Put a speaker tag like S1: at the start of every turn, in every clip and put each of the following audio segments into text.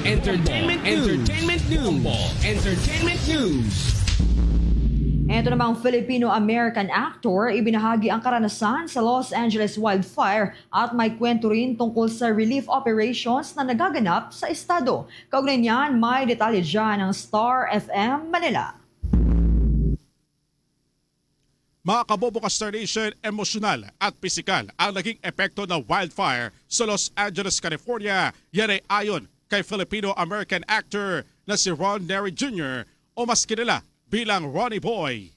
S1: Entertainment News.
S2: Ito namang Filipino-American actor, ibinahagi ang karanasan sa Los Angeles wildfire at may kwento rin tungkol sa relief operations na nagaganap sa estado. Kaugnay niyan, may detalye dyan ng Star FM Manila.
S3: Mga kabobo ka Star Nation, emosyonal at pisikal ang naging epekto ng wildfire sa Los Angeles, California. Yan ay ayon kay Filipino-American actor na si Ron Nery Jr. o mas kilala bilang Ronnie Boy.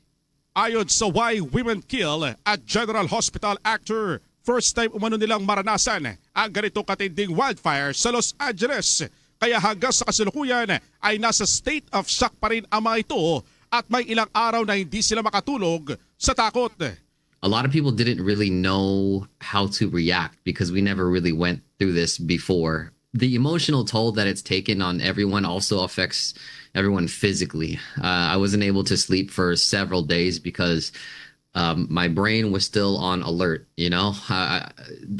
S3: Ayon sa Why Women Kill at General Hospital actor, first time umano nilang maranasan ang ganitong katinding wildfire sa Los Angeles. Kaya hanggang sa kasalukuyan ay nasa state of shock pa rin ang mga ito at may ilang araw na hindi sila makatulog sa takot.
S4: A lot of people didn't really know how to react because we never really went through this before. The emotional toll that it's taken on everyone also affects everyone physically. I wasn't able to sleep for several days because my brain was still on alert, you know,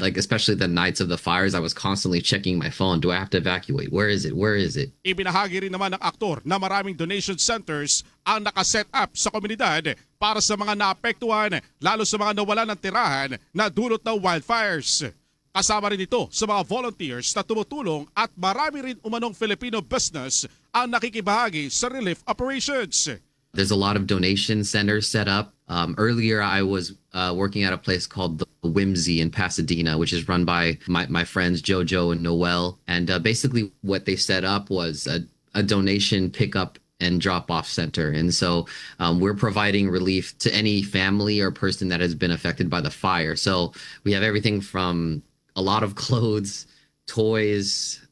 S4: like especially the nights of the fires, I was constantly checking my phone. Do I have to evacuate? Where is it? Where is it?
S3: Ibinahagi rin naman ng aktor na maraming donation centers ang nakaset up sa komunidad para sa mga naapektuhan, lalo sa mga nawalan ng tirahan na dulot ng wildfires. Kasama rin ito sa mga volunteers na tumutulong at marami rin umanong Filipino business ang nakikibahagi sa relief operations.
S4: There's a lot of donation centers set up. Earlier, I was working at a place called the Whimsy in Pasadena, which is run by my friends Jojo and Noel. And basically what they set up was a donation pickup and drop-off center. And so we're providing relief to any family or person that has been affected by the fire. So we have everything from a lot of clothes, toys,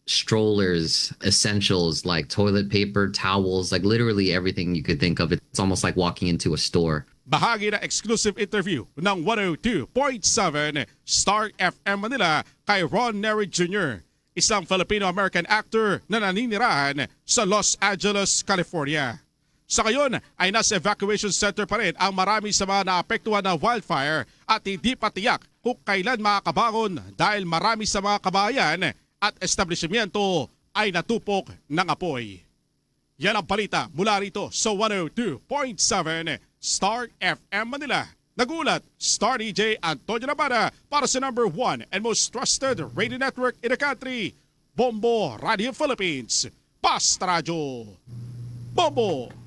S4: strollers, essentials like toilet paper, towels, like literally everything you could think of. It's almost like walking into a store.
S3: Bahagi na exclusive interview ng 102.7 Star FM Manila kay Ron Nery Jr., isang Filipino-American actor na naninirahan sa Los Angeles, California. Sa ngayon ay nasa evacuation center pa rin ang marami sa mga naapektuhan ng wildfire at hindi pa tiyak kung kailan makakabangon dahil marami sa mga kabahayan at establishmento ay natupok ng apoy. Yan ang balita mula rito sa 102.7 Star FM Manila. Nagulat, Star DJ Antonio Nabada para sa number 1 and most trusted radio network in the country, Bombo Radio Philippines. Basta Radio. Bombo!